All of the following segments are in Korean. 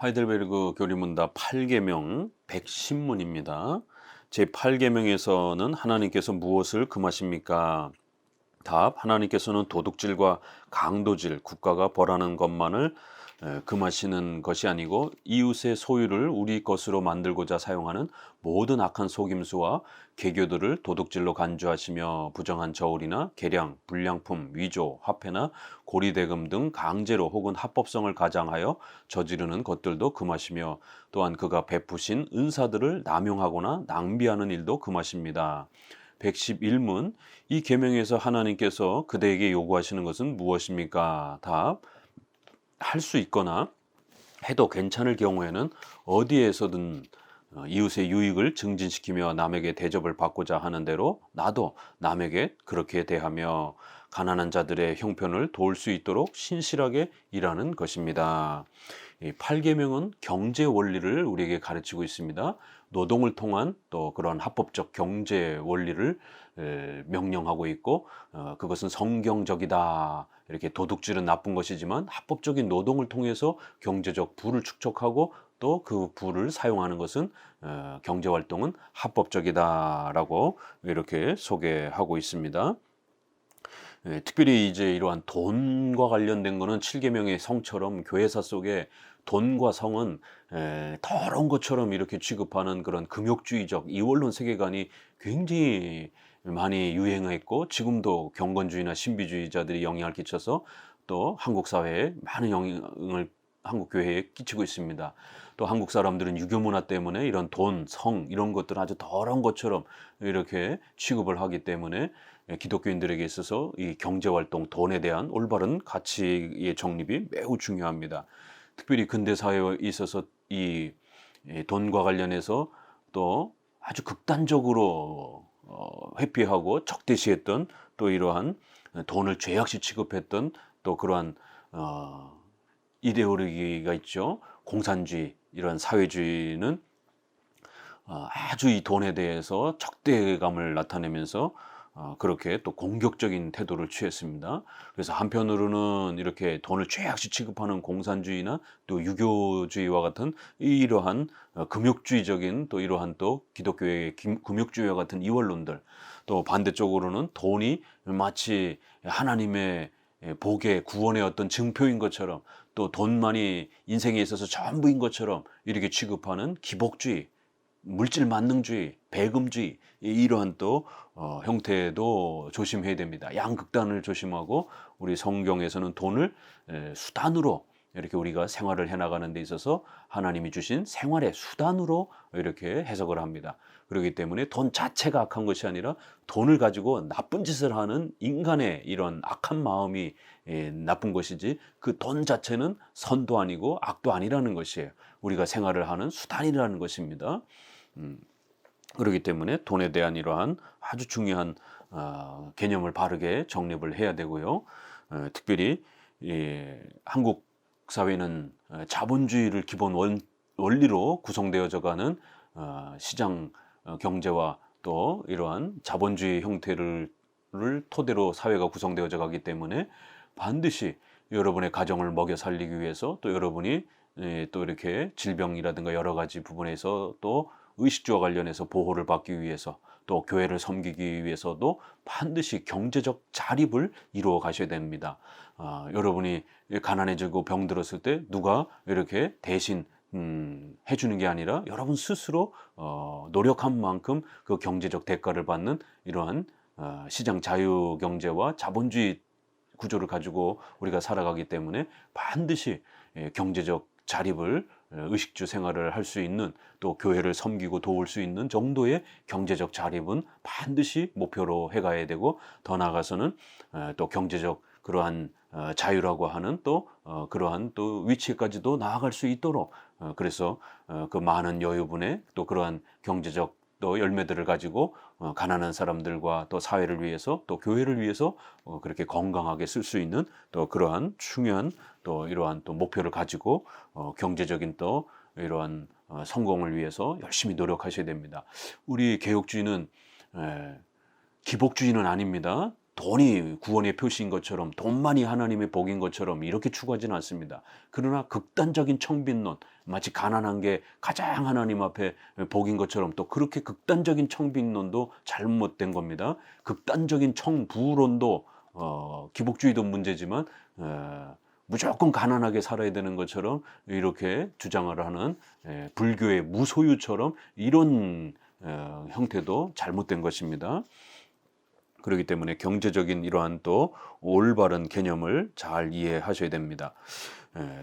하이델베르그 교리문답 8계명 110문입니다. 제8계명에서는 하나님께서 무엇을 금하십니까? 답, 하나님께서는 도둑질과 강도질, 국가가 벌하는 것만을 금하시는 것이 아니고 이웃의 소유를 우리 것으로 만들고자 사용하는 모든 악한 속임수와 계교들을 도둑질로 간주하시며 부정한 저울이나 계량, 불량품, 위조, 화폐나 고리대금 등 강제로 혹은 합법성을 가장하여 저지르는 것들도 금하시며 또한 그가 베푸신 은사들을 남용하거나 낭비하는 일도 금하십니다. 111문 이 계명에서 하나님께서 그대에게 요구하시는 것은 무엇입니까? 답. 할 수 있거나 해도 괜찮을 경우에는 어디에서든 이웃의 유익을 증진시키며 남에게 대접을 받고자 하는 대로 나도 남에게 그렇게 대하며 가난한 자들의 형편을 도울 수 있도록 신실하게 일하는 것입니다. 이 8계명은 경제 원리를 우리에게 가르치고 있습니다. 노동을 통한 또 그런 합법적 경제 원리를 명령하고 있고 그것은 성경적이다. 이렇게 도둑질은 나쁜 것이지만 합법적인 노동을 통해서 경제적 부를 축적하고 또 그 부를 사용하는 것은 경제활동은 합법적이다라고 이렇게 소개하고 있습니다. 특별히 이제 이러한 돈과 관련된 거는 7계명의 성처럼 교회사 속에 돈과 성은 더러운 것처럼 이렇게 취급하는 그런 금욕주의적 이원론 세계관이 굉장히 많이 유행했고 지금도 경건주의나 신비주의자들이 영향을 끼쳐서 또 한국 사회에 많은 영향을 한국 교회에 끼치고 있습니다. 또 한국 사람들은 유교 문화 때문에 이런 돈, 성 이런 것들 아주 더러운 것처럼 이렇게 취급을 하기 때문에 기독교인들에게 있어서 이 경제활동, 돈에 대한 올바른 가치의 정립이 매우 중요합니다. 특별히 근대 사회에 있어서 이 돈과 관련해서 또 아주 극단적으로 회피하고 적대시했던 또 이러한 돈을 죄악시 취급했던 또 그러한 이데올로기가 있죠. 공산주의 이런 사회주의는 아주 이 돈에 대해서 적대감을 나타내면서 그렇게 또 공격적인 태도를 취했습니다. 그래서 한편으로는 이렇게 돈을 죄악시 취급하는 공산주의나 또 유교주의와 같은 이러한 금욕주의적인 또 이러한 또 기독교의 금욕주의와 같은 이원론들 또 반대쪽으로는 돈이 마치 하나님의 복의 구원의 어떤 증표인 것처럼 또 돈만이 인생에 있어서 전부인 것처럼 이렇게 취급하는 기복주의 물질 만능주의, 배금주의 이러한 또 형태도 조심해야 됩니다. 양극단을 조심하고 우리 성경에서는 돈을 수단으로 이렇게 우리가 생활을 해나가는 데 있어서 하나님이 주신 생활의 수단으로 이렇게 해석을 합니다. 그렇기 때문에 돈 자체가 악한 것이 아니라 돈을 가지고 나쁜 짓을 하는 인간의 이런 악한 마음이 나쁜 것이지 그 돈 자체는 선도 아니고 악도 아니라는 것이에요. 우리가 생활을 하는 수단이라는 것입니다. 그렇기 때문에 돈에 대한 이러한 아주 중요한 개념을 바르게 정립을 해야 되고요. 특별히 한국 사회는 자본주의를 기본 원리로 구성되어져 가는 시장 경제와 또 이러한 자본주의 형태를 토대로 사회가 구성되어져 가기 때문에 반드시 여러분의 가정을 먹여 살리기 위해서 또 여러분이 또 이렇게 질병이라든가 여러 가지 부분에서 또 의식주와 관련해서 보호를 받기 위해서 또 교회를 섬기기 위해서도 반드시 경제적 자립을 이루어 가셔야 됩니다. 여러분이 가난해지고 병들었을 때 누가 이렇게 대신 해주는 게 아니라 여러분 스스로 노력한 만큼 그 경제적 대가를 받는 이러한 시장 자유 경제와 자본주의 구조를 가지고 우리가 살아가기 때문에 반드시 경제적 자립을 의식주 생활을 할 수 있는 또 교회를 섬기고 도울 수 있는 정도의 경제적 자립은 반드시 목표로 해가야 되고 더 나아가서는 또 경제적 그러한 자유라고 하는 또 그러한 또 위치까지도 나아갈 수 있도록 그래서 그 많은 여유분의 또 그러한 경제적 또 열매들을 가지고 가난한 사람들과 또 사회를 위해서 또 교회를 위해서 그렇게 건강하게 쓸 수 있는 또 그러한 중요한 또 이러한 또 목표를 가지고 경제적인 또 이러한 성공을 위해서 열심히 노력하셔야 됩니다. 우리 개혁주의는 기복주의는 아닙니다. 돈이 구원의 표시인 것처럼, 돈만이 하나님의 복인 것처럼 이렇게 추구하지는 않습니다. 그러나 극단적인 청빈론, 마치 가난한 게 가장 하나님 앞에 복인 것처럼, 또 그렇게 극단적인 청빈론도 잘못된 겁니다. 극단적인 청부론도 기복주의도 문제지만 무조건 가난하게 살아야 되는 것처럼 이렇게 주장을 하는 불교의 무소유처럼 이런 형태도 잘못된 것입니다. 그렇기 때문에 경제적인 이러한 또 올바른 개념을 잘 이해하셔야 됩니다.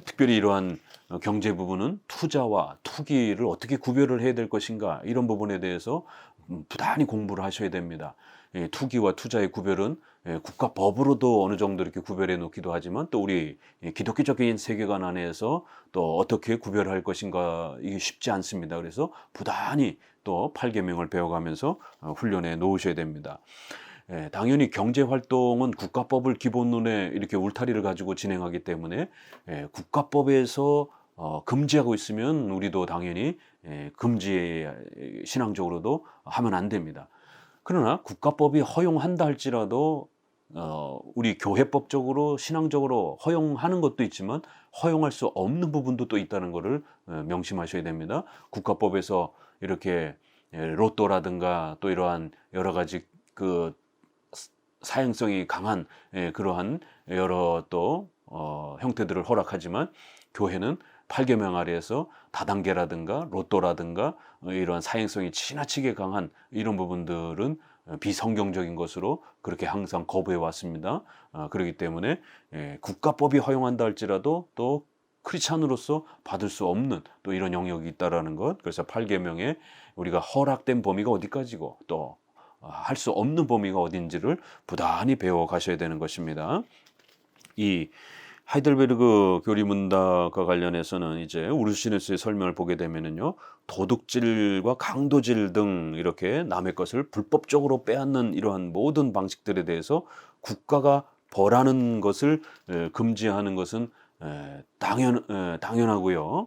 특별히 이러한 경제 부분은 투자와 투기를 어떻게 구별을 해야 될 것인가, 이런 부분에 대해서 부단히 공부를 하셔야 됩니다. 투기와 투자의 구별은 국가법으로도 어느 정도 이렇게 구별해 놓기도 하지만, 또 우리 기독교적인 세계관 안에서 또 어떻게 구별할 것인가, 이게 쉽지 않습니다. 그래서 부단히 또 8계명을 배워가면서 훈련해 놓으셔야 됩니다. 당연히 경제활동은 국가법을 기본론에 이렇게 울타리를 가지고 진행하기 때문에 국가법에서 금지하고 있으면 우리도 당연히 금지, 신앙적으로도 하면 안 됩니다. 그러나 국가법이 허용한다 할지라도 우리 교회법적으로 신앙적으로 허용하는 것도 있지만 허용할 수 없는 부분도 또 있다는 것을 명심하셔야 됩니다. 국가법에서 이렇게 로또라든가 또 이러한 여러 가지 그 사행성이 강한 그러한 여러 또 형태들을 허락하지만, 교회는 8계명 아래에서 다단계라든가 로또라든가 이런 사행성이 지나치게 강한 이런 부분들은 비성경적인 것으로 그렇게 항상 거부해 왔습니다. 그렇기 때문에 국가법이 허용한다 할지라도 또 크리스찬으로서 받을 수 없는 또 이런 영역이 있다라는 것. 그래서 8계명에 우리가 허락된 범위가 어디까지고 또 할 수 없는 범위가 어딘지를 부단히 배워 가셔야 되는 것입니다. 이 하이델베르그 교리문답과 관련해서는 이제 우르시누스의 설명을 보게 되면은요, 도둑질과 강도질 등 이렇게 남의 것을 불법적으로 빼앗는 이러한 모든 방식들에 대해서 국가가 벌하는 것을 금지하는 것은 당연하고요.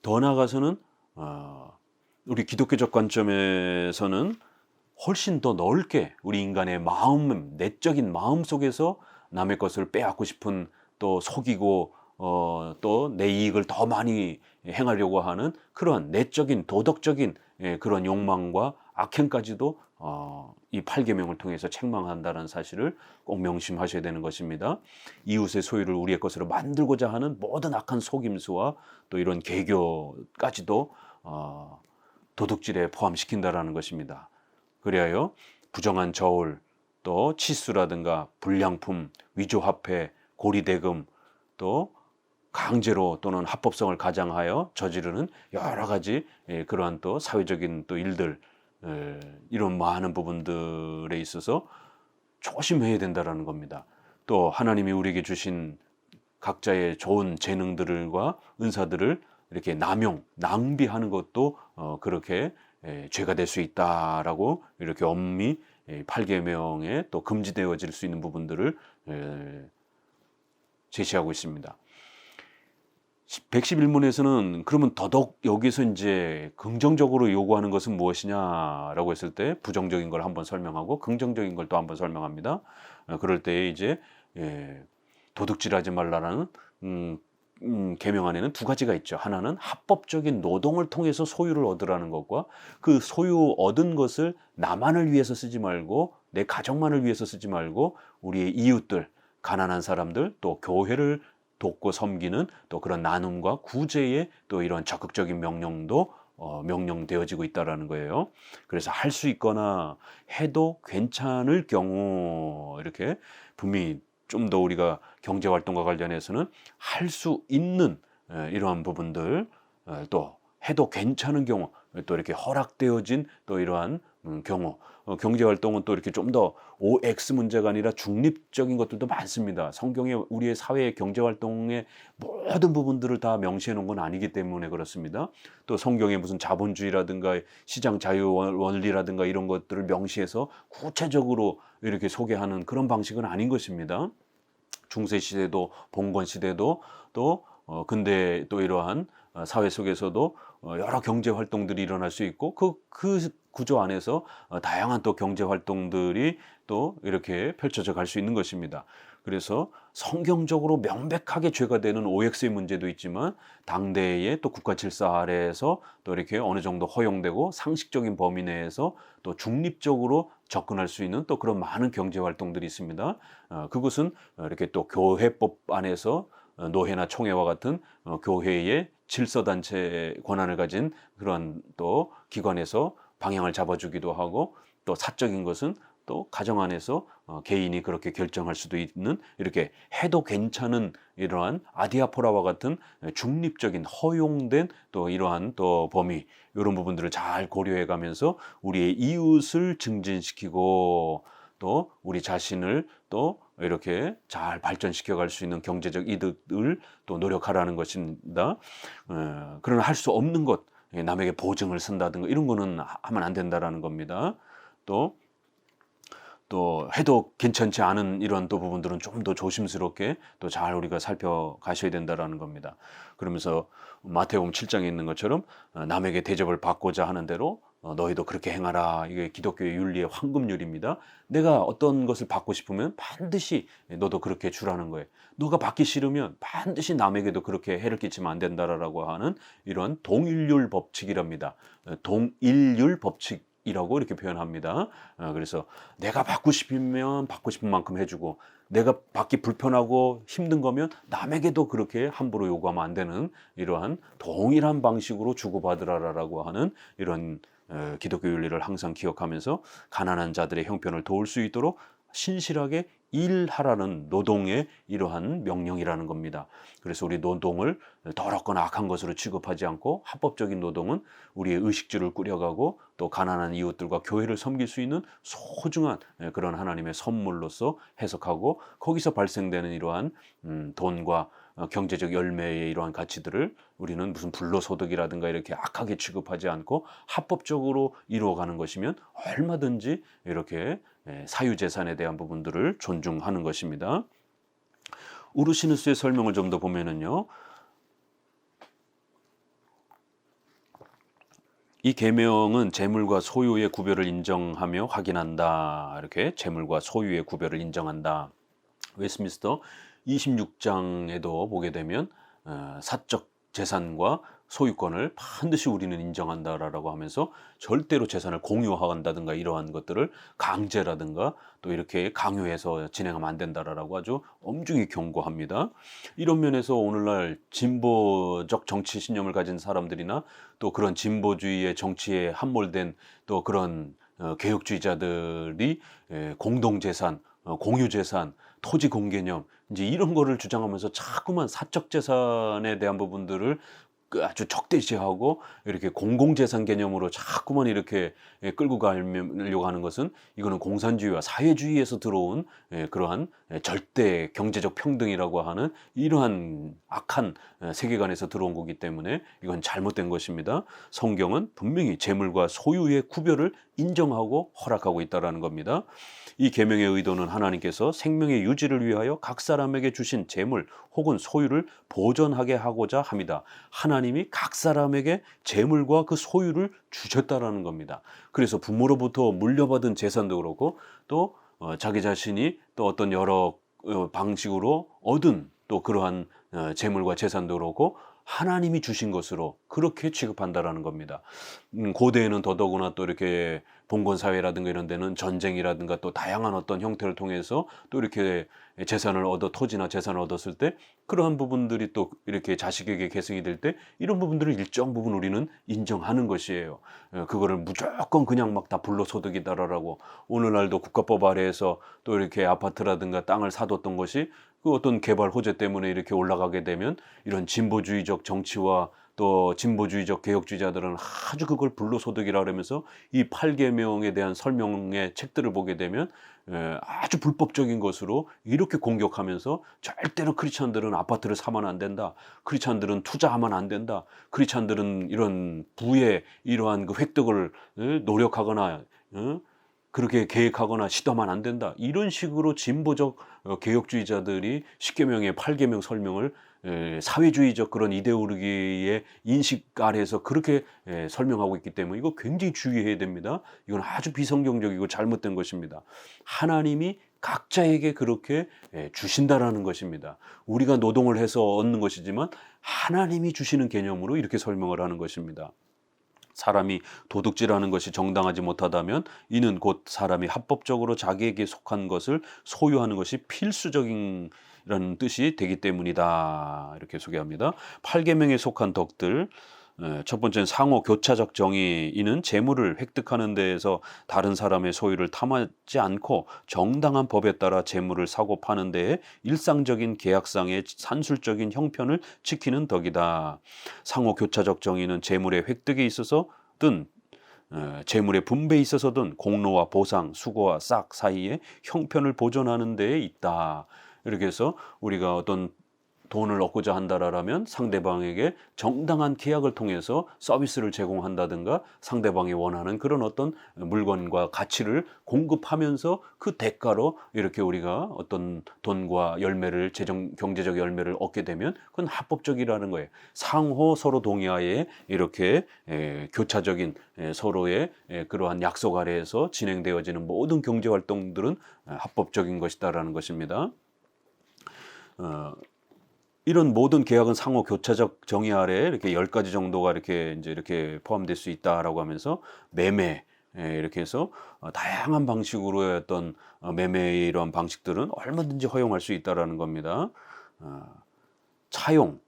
더 나아가서는 우리 기독교적 관점에서는 훨씬 더 넓게 우리 인간의 마음, 내적인 마음 속에서 남의 것을 빼앗고 싶은, 또 속이고 또 내 이익을 더 많이 행하려고 하는 그런 내적인 도덕적인 그런 욕망과 악행까지도 이 8계명을 통해서 책망한다는 사실을 꼭 명심하셔야 되는 것입니다. 이웃의 소유를 우리의 것으로 만들고자 하는 모든 악한 속임수와 또 이런 계교까지도 도둑질에 포함시킨다라는 것입니다. 그리하여 부정한 저울, 또 치수라든가 불량품, 위조화폐, 고리대금, 또 강제로 또는 합법성을 가장하여 저지르는 여러 가지 그러한 또 사회적인 또 일들, 이런 많은 부분들에 있어서 조심해야 된다라는 겁니다. 또 하나님이 우리에게 주신 각자의 좋은 재능들과 은사들을 이렇게 낭비하는 것도 그렇게 죄가 될 수 있다라고 이렇게 엄히 8계명에 또 금지되어질 수 있는 부분들을 제시하고 있습니다. 111문에서는 그러면 더더욱 여기서 이제 긍정적으로 요구하는 것은 무엇이냐라고 했을 때 부정적인 걸 한번 설명하고 긍정적인 걸 또 한번 설명합니다. 그럴 때 이제 도둑질하지 말라는 계명 안에는 두 가지가 있죠. 하나는 합법적인 노동을 통해서 소유를 얻으라는 것과, 그 소유 얻은 것을 나만을 위해서 쓰지 말고 내 가족만을 위해서 쓰지 말고 우리의 이웃들, 가난한 사람들, 또 교회를 돕고 섬기는 또 그런 나눔과 구제의 또 이런 적극적인 명령도 명령되어지고 있다라는 거예요. 그래서 할 수 있거나 해도 괜찮을 경우, 이렇게 분명히 좀 더 우리가 경제활동과 관련해서는 할 수 있는 이러한 부분들, 또 해도 괜찮은 경우, 또 이렇게 허락되어진 또 이러한 경우, 경제활동은 또 이렇게 좀 더 OX 문제가 아니라 중립적인 것들도 많습니다. 성경에 우리의 사회의 경제활동의 모든 부분들을 다 명시해 놓은 건 아니기 때문에 그렇습니다. 또 성경에 무슨 자본주의라든가 시장 자유 원리라든가 이런 것들을 명시해서 구체적으로 이렇게 소개하는 그런 방식은 아닌 것입니다. 중세시대도 봉건시대도 또 근대 또 이러한 사회 속에서도 여러 경제 활동들이 일어날 수 있고 그 구조 안에서 다양한 또 경제 활동들이 또 이렇게 펼쳐져 갈 수 있는 것입니다. 그래서 성경적으로 명백하게 죄가 되는 OX의 문제도 있지만 당대의 또 국가 질서 아래에서 또 이렇게 어느 정도 허용되고 상식적인 범위 내에서 또 중립적으로 접근할 수 있는 또 그런 많은 경제 활동들이 있습니다. 그것은 이렇게 또 교회법 안에서 노회나 총회와 같은 교회의 질서단체 권한을 가진 그런 또 기관에서 방향을 잡아주기도 하고, 또 사적인 것은 또 가정 안에서 개인이 그렇게 결정할 수도 있는, 이렇게 해도 괜찮은 이러한 아디아포라와 같은 중립적인 허용된 또 이러한 또 범위, 이런 부분들을 잘 고려해 가면서 우리의 이웃을 증진시키고 또 우리 자신을 또 이렇게 잘 발전시켜 갈 수 있는 경제적 이득을 또 노력하라는 것입니다. 그러나 할 수 없는 것, 남에게 보증을 쓴다든가 이런 거는 하면 안 된다라는 겁니다. 또 해도 괜찮지 않은 이런 또 부분들은 좀 더 조심스럽게 또 잘 우리가 살펴가셔야 된다라는 겁니다. 그러면서 마태복음 7장에 있는 것처럼 남에게 대접을 받고자 하는 대로 너희도 그렇게 행하라. 이게 기독교의 윤리의 황금률입니다. 내가 어떤 것을 받고 싶으면 반드시 너도 그렇게 주라는 거예요. 너가 받기 싫으면 반드시 남에게도 그렇게 해를 끼치면 안 된다라고 하는 이런 동일률 법칙이랍니다. 동일률 법칙 이라고 이렇게 표현합니다. 그래서 내가 받고 싶으면 받고 싶은 만큼 해주고, 내가 받기 불편하고 힘든 거면 남에게도 그렇게 함부로 요구하면 안 되는, 이러한 동일한 방식으로 주고받으라라고 하는 이런 기독교 윤리를 항상 기억하면서 가난한 자들의 형편을 도울 수 있도록 신실하게 일하라는 노동의 이러한 명령이라는 겁니다. 그래서 우리 노동을 더럽거나 악한 것으로 취급하지 않고 합법적인 노동은 우리의 의식주를 꾸려가고 또 가난한 이웃들과 교회를 섬길 수 있는 소중한 그런 하나님의 선물로서 해석하고, 거기서 발생되는 이러한 돈과 경제적 열매의 이러한 가치들을 우리는 무슨 불로소득이라든가 이렇게 악하게 취급하지 않고 합법적으로 이루어가는 것이면 얼마든지 이렇게 사유재산에 대한 부분들을 존중하는 것입니다. 우르시누스의 설명을 좀 더 보면은요, 이 계명은 재물과 소유의 구별을 인정하며 확인한다. 이렇게 재물과 소유의 구별을 인정한다. 웨스트민스터 26장에도 보게 되면 사적 재산과 소유권을 반드시 우리는 인정한다라고 하면서 절대로 재산을 공유한다든가 이러한 것들을 강제라든가 또 이렇게 강요해서 진행하면 안 된다라고 아주 엄중히 경고합니다. 이런 면에서 오늘날 진보적 정치 신념을 가진 사람들이나 또 그런 진보주의의 정치에 함몰된 또 그런 개혁주의자들이 공동재산, 공유재산, 토지 공개념, 이제 이런 거를 주장하면서 자꾸만 사적 재산에 대한 부분들을 아주 적대시하고 이렇게 공공재산 개념으로 자꾸만 이렇게 끌고 가려고 하는 것은, 이거는 공산주의와 사회주의에서 들어온 그러한 절대 경제적 평등이라고 하는 이러한 악한 세계관에서 들어온 거기 때문에 이건 잘못된 것입니다. 성경은 분명히 재물과 소유의 구별을 인정하고 허락하고 있다는 겁니다. 이 계명의 의도는 하나님께서 생명의 유지를 위하여 각 사람에게 주신 재물 혹은 소유를 보존하게 하고자 합니다. 하나님이 각 사람에게 재물과 그 소유를 주셨다라는 겁니다. 그래서 부모로부터 물려받은 재산도 그렇고 또 자기 자신이 또 어떤 여러 방식으로 얻은 또 그러한 재물과 재산도 그렇고 하나님이 주신 것으로 그렇게 취급한다라는 겁니다. 고대에는 더더구나 또 이렇게 봉건사회라든가 이런 데는 전쟁이라든가 또 다양한 어떤 형태를 통해서 또 이렇게 재산을 토지나 재산을 얻었을 때 그러한 부분들이 또 이렇게 자식에게 계승이 될 때 이런 부분들을 일정 부분 우리는 인정하는 것이에요. 그거를 무조건 그냥 막 다 불로소득이다라고, 오늘날도 국가법 아래에서 또 이렇게 아파트라든가 땅을 사뒀던 것이 그 어떤 개발 호재 때문에 이렇게 올라가게 되면 이런 진보주의적 정치와 또 진보주의적 개혁주의자들은 아주 그걸 불로소득이라 그러면서 이 8계명에 대한 설명의 책들을 보게 되면 아주 불법적인 것으로 이렇게 공격하면서 절대로 크리스찬들은 아파트를 사면 안 된다. 크리스찬들은 투자하면 안 된다. 크리스찬들은 이런 부의 이러한 그 획득을 노력하거나 그렇게 계획하거나 시도하면 안 된다. 이런 식으로 진보적 개혁주의자들이 10계명의 8계명 설명을 사회주의적 그런 이데올로기의 인식 아래에서 그렇게 설명하고 있기 때문에 이거 굉장히 주의해야 됩니다. 이건 아주 비성경적이고 잘못된 것입니다. 하나님이 각자에게 그렇게 주신다라는 것입니다. 우리가 노동을 해서 얻는 것이지만 하나님이 주시는 개념으로 이렇게 설명을 하는 것입니다. 사람이 도둑질하는 것이 정당하지 못하다면 이는 곧 사람이 합법적으로 자기에게 속한 것을 소유하는 것이 필수적인 라는 뜻이 되기 때문이다. 이렇게 소개합니다. 8계명에 속한 덕들, 첫 번째는 상호 교차적 정의. 이는 재물을 획득하는 데에서 다른 사람의 소유를 탐하지 않고 정당한 법에 따라 재물을 사고 파는 데에 일상적인 계약상의 산술적인 형편을 지키는 덕이다. 상호 교차적 정의는 재물의 획득에 있어서든 재물의 분배에 있어서든 공로와 보상, 수고와 싹 사이에 형편을 보존하는 데에 있다. 이렇게 해서 우리가 어떤 돈을 얻고자 한다라면 상대방에게 정당한 계약을 통해서 서비스를 제공한다든가 상대방이 원하는 그런 어떤 물건과 가치를 공급하면서 그 대가로 이렇게 우리가 어떤 돈과 열매를 경제적 열매를 얻게 되면 그건 합법적이라는 거예요. 상호 서로 동의하에 이렇게 교차적인 서로의 그러한 약속 아래에서 진행되어지는 모든 경제 활동들은 합법적인 것이다라는 것입니다. 이런 모든 계약은 상호 교차적 정의 아래에 이렇게 10가지 정도가 이렇게 포함될 수 있다라고 하면서 매매, 이렇게 해서 다양한 방식으로의 어떤 매매의 이러한 방식들은 얼마든지 허용할 수 있다라는 겁니다. 차용,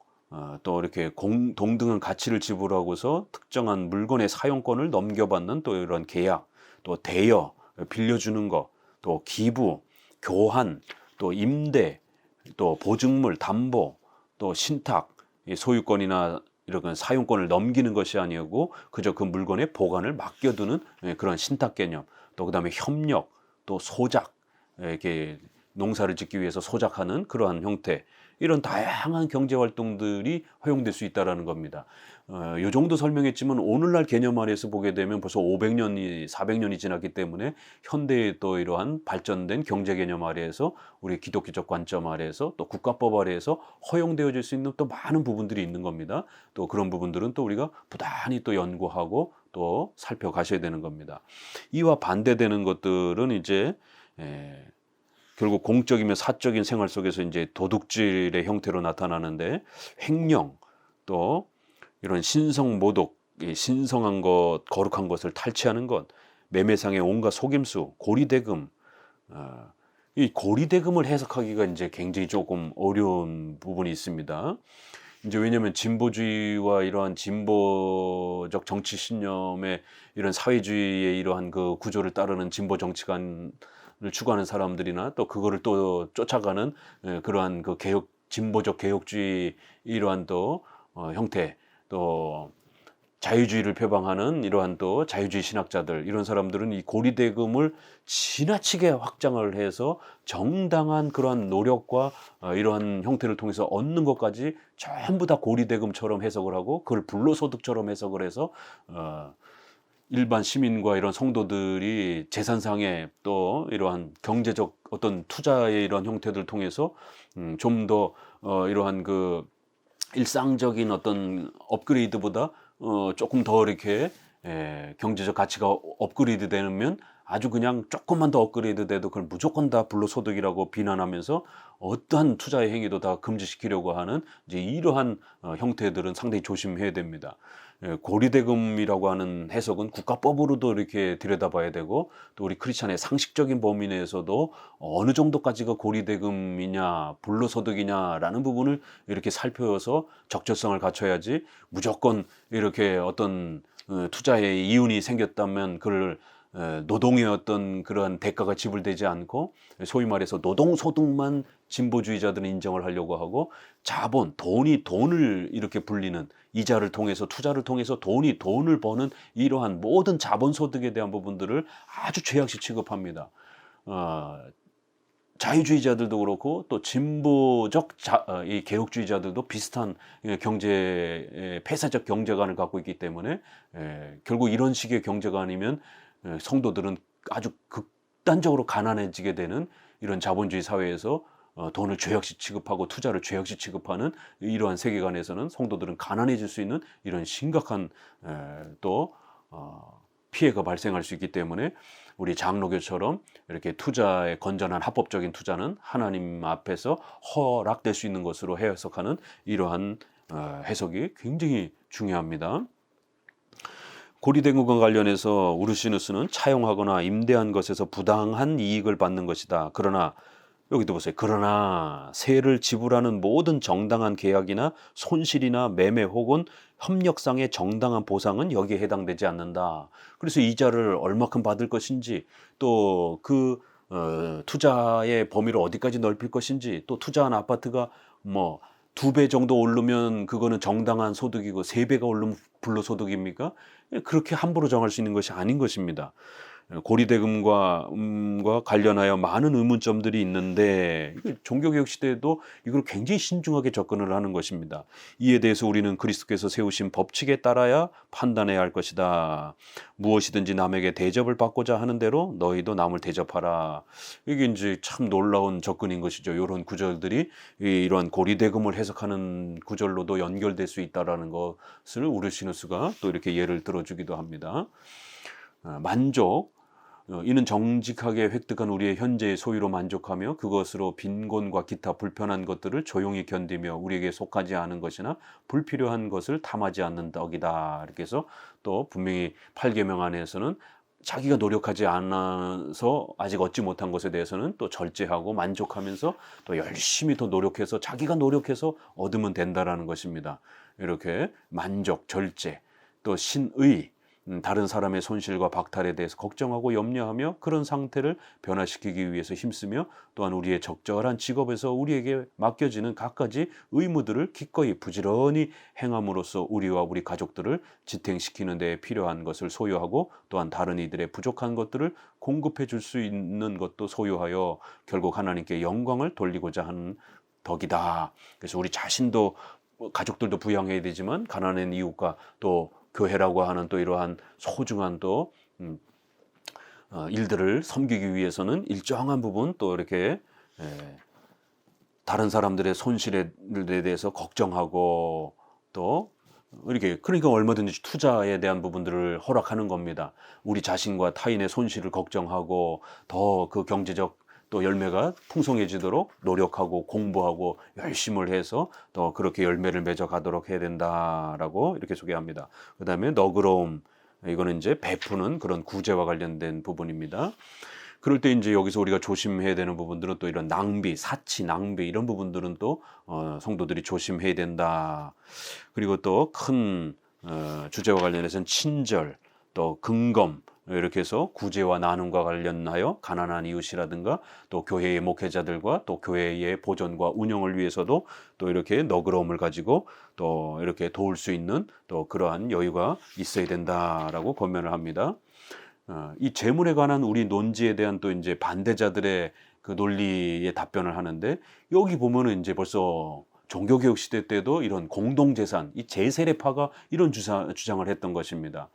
또 이렇게 동등한 가치를 지불하고서 특정한 물건의 사용권을 넘겨받는 또 이런 계약, 또 대여, 빌려주는 거, 또 기부, 교환, 또 임대, 또 보증물, 담보, 또 신탁, 소유권이나 이런 사용권을 넘기는 것이 아니고 그저 그 물건의 보관을 맡겨두는 그런 신탁 개념, 또 그다음에 협력, 또 소작, 이렇게 농사를 짓기 위해서 소작하는 그러한 형태, 이런 다양한 경제 활동들이 허용될 수 있다라는 겁니다. 이 정도 설명했지만 오늘날 개념 아래에서 보게 되면 벌써 500년이 400년이 지났기 때문에 현대의 또 이러한 발전된 경제 개념 아래에서 우리 기독교적 관점 아래에서 또 국가법 아래에서 허용되어질 수 있는 또 많은 부분들이 있는 겁니다. 또 그런 부분들은 또 우리가 부단히 또 연구하고 또 살펴가셔야 되는 겁니다. 이와 반대되는 것들은 이제 결국 공적이며 사적인 생활 속에서 이제 도둑질의 형태로 나타나는데, 횡령, 또 이런 신성 모독, 신성한 것, 거룩한 것을 탈취하는 것, 매매상의 온갖 속임수, 고리대금. 이 고리대금을 해석하기가 이제 굉장히 조금 어려운 부분이 있습니다. 이제 왜냐하면 진보주의와 이러한 진보적 정치 신념의 이런 사회주의의 이러한 그 구조를 따르는 진보 정치관을 추구하는 사람들이나 또 그거를 또 쫓아가는 그러한 그 진보적 개혁주의 이러한 또 형태, 또 자유주의를 표방하는 이러한 또 자유주의 신학자들, 이런 사람들은 이 고리대금을 지나치게 확장을 해서 정당한 그러한 노력과 이러한 형태를 통해서 얻는 것까지 전부 다 고리대금처럼 해석을 하고 그걸 불로소득처럼 해석을 해서 일반 시민과 이런 성도들이 재산상의 또 이러한 경제적 어떤 투자의 이런 형태들을 통해서 좀 더 이러한 그 일상적인 어떤 업그레이드보다 조금 더 이렇게 경제적 가치가 업그레이드 되면 아주 그냥 조금만 더 업그레이드 돼도 그걸 무조건 다 불로소득이라고 비난하면서 어떠한 투자의 행위도 다 금지시키려고 하는 이제 이러한 형태들은 상당히 조심해야 됩니다. 고리대금이라고 하는 해석은 국가법으로도 이렇게 들여다봐야 되고, 또 우리 크리스찬의 상식적인 범위 내에서도 어느 정도까지가 고리대금이냐 불로소득이냐라는 부분을 이렇게 살펴서 적절성을 갖춰야지, 무조건 이렇게 어떤 투자에 이윤이 생겼다면 그걸 노동의 어떤 그러한 대가가 지불되지 않고 소위 말해서 노동소득만 진보주의자들은 인정을 하려고 하고, 자본, 돈을 이렇게 불리는, 이자를 통해서 투자를 통해서 돈을 버는 이러한 모든 자본소득에 대한 부분들을 아주 죄악시 취급합니다. 자유주의자들도 그렇고 또 진보적 이 개혁주의자들도 비슷한 폐쇄적 경제관을 갖고 있기 때문에 결국 이런 식의 경제관이면 성도들은 아주 극단적으로 가난해지게 되는 이런 자본주의 사회에서 돈을 죄악시 취급하고 투자를 죄악시 취급하는 이러한 세계관에서는 성도들은 가난해질 수 있는 이런 심각한 또 피해가 발생할 수 있기 때문에 우리 장로교처럼 이렇게 투자의 건전한 합법적인 투자는 하나님 앞에서 허락될 수 있는 것으로 해석하는 이러한 해석이 굉장히 중요합니다. 고리대금과 관련해서 우르시누스는 차용하거나 임대한 것에서 부당한 이익을 받는 것이다. 그러나 여기도 보세요. 그러나 세를 지불하는 모든 정당한 계약이나 손실이나 매매 혹은 협력상의 정당한 보상은 여기에 해당되지 않는다. 그래서 이자를 얼마큼 받을 것인지 또 그 투자의 범위를 어디까지 넓힐 것인지 또 투자한 아파트가 뭐 2배 정도 오르면 그거는 정당한 소득이고 3배가 오르면 불로소득입니까? 그렇게 함부로 정할 수 있는 것이 아닌 것입니다. 고리대금과 관련하여 많은 의문점들이 있는데 종교개혁 시대에도 이걸 굉장히 신중하게 접근을 하는 것입니다. 이에 대해서 우리는 그리스도께서 세우신 법칙에 따라야 판단해야 할 것이다. 무엇이든지 남에게 대접을 받고자 하는 대로 너희도 남을 대접하라. 이게 이제 참 놀라운 접근인 것이죠. 이런 구절들이 이러한 고리대금을 해석하는 구절로도 연결될 수 있다라는 것을 우르시누스가 또 이렇게 예를 들어주기도 합니다. 만족, 이는 정직하게 획득한 우리의 현재의 소유로 만족하며 그것으로 빈곤과 기타 불편한 것들을 조용히 견디며 우리에게 속하지 않은 것이나 불필요한 것을 탐하지 않는 덕이다. 이렇게 해서 또 분명히 8계명 안에서는 자기가 노력하지 않아서 아직 얻지 못한 것에 대해서는 또 절제하고 만족하면서 또 열심히 더 노력해서 자기가 노력해서 얻으면 된다라는 것입니다. 이렇게 만족, 절제, 또 신의, 다른 사람의 손실과 박탈에 대해서 걱정하고 염려하며 그런 상태를 변화시키기 위해서 힘쓰며 또한 우리의 적절한 직업에서 우리에게 맡겨지는 갖가지 의무들을 기꺼이 부지런히 행함으로써 우리와 우리 가족들을 지탱시키는 데 필요한 것을 소유하고 또한 다른 이들의 부족한 것들을 공급해 줄 수 있는 것도 소유하여 결국 하나님께 영광을 돌리고자 하는 덕이다. 그래서 우리 자신도 가족들도 부양해야 되지만 가난한 이웃과 또 교회라고 하는 또 이러한 소중한 또 일들을 섬기기 위해서는 일정한 부분 또 이렇게 다른 사람들의 손실에 대해서 걱정하고 또 이렇게 그러니까 얼마든지 투자에 대한 부분들을 허락하는 겁니다. 우리 자신과 타인의 손실을 걱정하고 더 그 경제적 또 열매가 풍성해지도록 노력하고 공부하고 열심을 해서 또 그렇게 열매를 맺어가도록 해야 된다라고 이렇게 소개합니다. 그 다음에 너그러움, 이거는 이제 베푸는 그런 구제와 관련된 부분입니다. 그럴 때 이제 여기서 우리가 조심해야 되는 부분들은 또 이런 낭비, 사치, 낭비 이런 부분들은 또 성도들이 조심해야 된다. 그리고 또 큰 주제와 관련해서는 친절, 또 긍검 이렇게 해서 구제와 나눔과 관련하여 가난한 이웃이라든가 또 교회의 목회자들과 또 교회의 보존과 운영을 위해서도 또 이렇게 너그러움을 가지고 또 이렇게 도울 수 있는 또 그러한 여유가 있어야 된다라고 권면을 합니다. 이 재물에 관한 우리 논지에 대한 또 이제 반대자들의 그 논리에 답변을 하는데 여기 보면은 이제 벌써 종교개혁 시대 때도 이런 공동재산, 이 제세례파가 이런 주장을 했던 것입니다.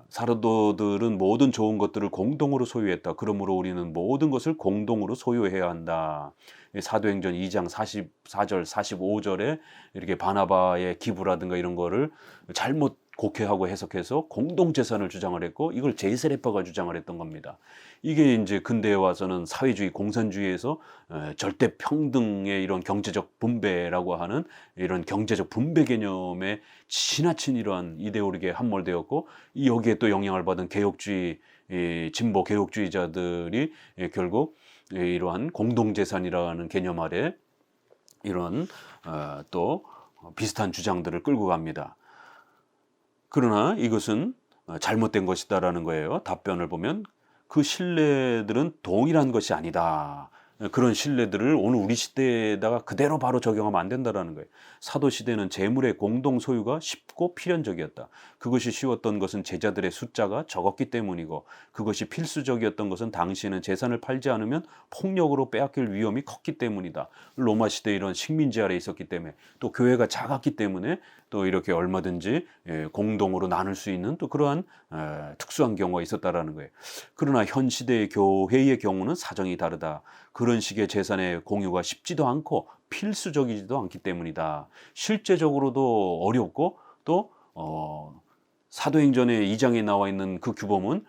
사도들은 모든 좋은 것들을 공동으로 소유했다. 그러므로 우리는 모든 것을 공동으로 소유해야 한다. 사도행전 2장 44절, 45절에 이렇게 바나바의 기부라든가 이런 거를 잘못 곡해하고 해석해서 공동재산을 주장을 했고 이걸 제세례파가 주장을 했던 겁니다. 이게 이제 근대에 와서는 사회주의, 공산주의에서 절대 평등의 이런 경제적 분배라고 하는 이런 경제적 분배 개념에 지나친 이러한 이데올로기에 함몰되었고 여기에 또 영향을 받은 개혁주의, 진보 개혁주의자들이 결국 이러한 공동재산이라는 개념 아래 이런 또 비슷한 주장들을 끌고 갑니다. 그러나 이것은 잘못된 것이다라는 거예요. 답변을 보면 그 신뢰들은 동일한 것이 아니다. 그런 신뢰들을 오늘 우리 시대에다가 그대로 바로 적용하면 안 된다라는 거예요. 사도 시대는 재물의 공동 소유가 쉽고 필연적이었다. 그것이 쉬웠던 것은 제자들의 숫자가 적었기 때문이고 그것이 필수적이었던 것은 당시에는 재산을 팔지 않으면 폭력으로 빼앗길 위험이 컸기 때문이다. 로마 시대에 이런 식민지 아래 있었기 때문에 또 교회가 작았기 때문에 또 이렇게 얼마든지 공동으로 나눌 수 있는 또 그러한 특수한 경우가 있었다라는 거예요. 그러나 현 시대의 교회의 경우는 사정이 다르다. 그런 식의 재산의 공유가 쉽지도 않고 필수적이지도 않기 때문이다. 실제적으로도 어렵고 또 사도행전의 2장에 나와 있는 그 규범은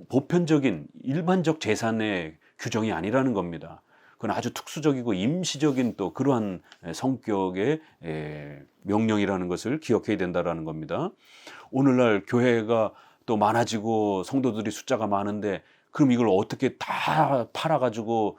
보편적인 일반적 재산의 규정이 아니라는 겁니다. 그건 아주 특수적이고 임시적인 또 그러한 성격의 명령이라는 것을 기억해야 된다라는 겁니다. 오늘날 교회가 또 많아지고 성도들이 숫자가 많은데 그럼 이걸 어떻게 다 팔아가지고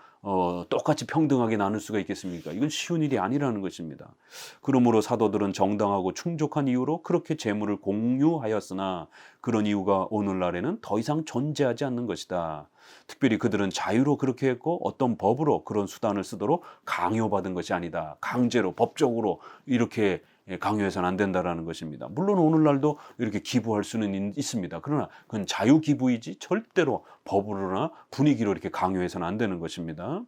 똑같이 평등하게 나눌 수가 있겠습니까? 이건 쉬운 일이 아니라는 것입니다. 그러므로 사도들은 정당하고 충족한 이유로 그렇게 재물을 공유하였으나 그런 이유가 오늘날에는 더 이상 존재하지 않는 것이다. 특별히 그들은 자유로 그렇게 했고 어떤 법으로 그런 수단을 쓰도록 강요받은 것이 아니다. 강제로 법적으로 이렇게 강요해서는 안 된다라는 것입니다. 물론 오늘날도 이렇게 기부할 수는 있습니다. 그러나 그건 자유기부이지 절대로 법으로나 분위기로 이렇게 강요해서는 안 되는 것입니다.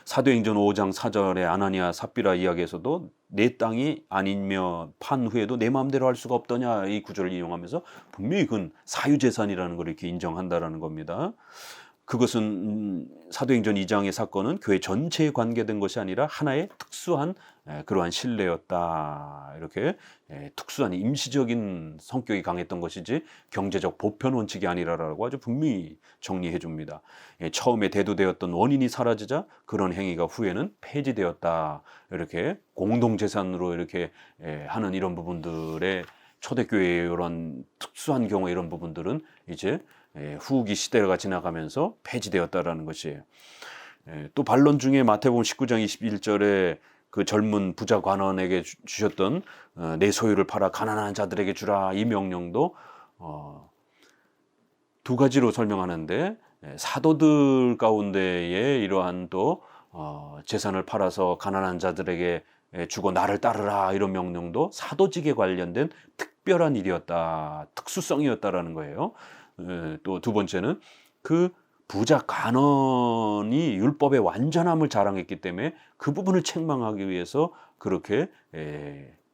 사도행전 5장 4절의 아나니아 삽비라 이야기에서도 내 땅이 아니며 판 후에도 내 마음대로 할 수가 없더냐 이 구절을 이용하면서 분명히 그건 사유재산이라는 걸 이렇게 인정한다라는 겁니다. 그것은 사도행전 2장의 사건은 교회 전체에 관계된 것이 아니라 하나의 특수한 그러한 신뢰였다. 이렇게 특수한 임시적인 성격이 강했던 것이지 경제적 보편 원칙이 아니라라고 아주 분명히 정리해 줍니다. 처음에 대두되었던 원인이 사라지자 그런 행위가 후에는 폐지되었다. 이렇게 공동재산으로 이렇게 하는 이런 부분들의 초대교회의 이런 특수한 경우 이런 부분들은 이제 후기 시대가 지나가면서 폐지되었다라는 것이에요. 또 반론 중에 마태복음 19장 21절에 그 젊은 부자 관원에게 주셨던 내 소유를 팔아 가난한 자들에게 주라 이 명령도 두 가지로 설명하는데 사도들 가운데에 이러한 또 재산을 팔아서 가난한 자들에게 주고 나를 따르라 이런 명령도 사도직에 관련된 특별한 일이었다, 특수성이었다라는 거예요. 또 두 번째는 그 부자 간원이 율법의 완전함을 자랑했기 때문에 그 부분을 책망하기 위해서 그렇게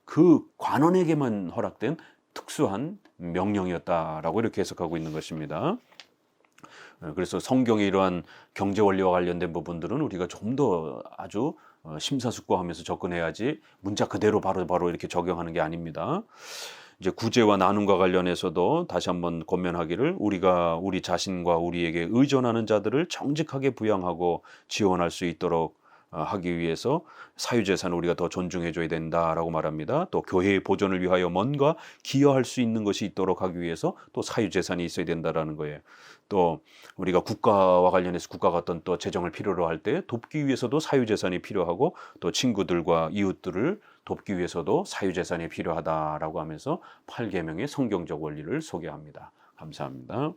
그 관원에게만 허락된 특수한 명령이었다라고 이렇게 해석하고 있는 것입니다. 그래서 성경의 이러한 경제 원리와 관련된 부분들은 우리가 좀 더 아주 심사숙고하면서 접근해야지 문자 그대로 바로 이렇게 적용하는 게 아닙니다. 이제 구제와 나눔과 관련해서도 다시 한번 권면하기를 우리가 우리 자신과 우리에게 의존하는 자들을 정직하게 부양하고 지원할 수 있도록 하기 위해서 사유재산을 우리가 더 존중해줘야 된다라고 말합니다. 또 교회의 보존을 위하여 뭔가 기여할 수 있는 것이 있도록 하기 위해서 또 사유재산이 있어야 된다라는 거예요. 또 우리가 국가와 관련해서 국가가 어떤 또 재정을 필요로 할 때 돕기 위해서도 사유재산이 필요하고 또 친구들과 이웃들을 돕기 위해서도 사유재산이 필요하다라고 하면서 8계명의 성경적 원리를 소개합니다. 감사합니다.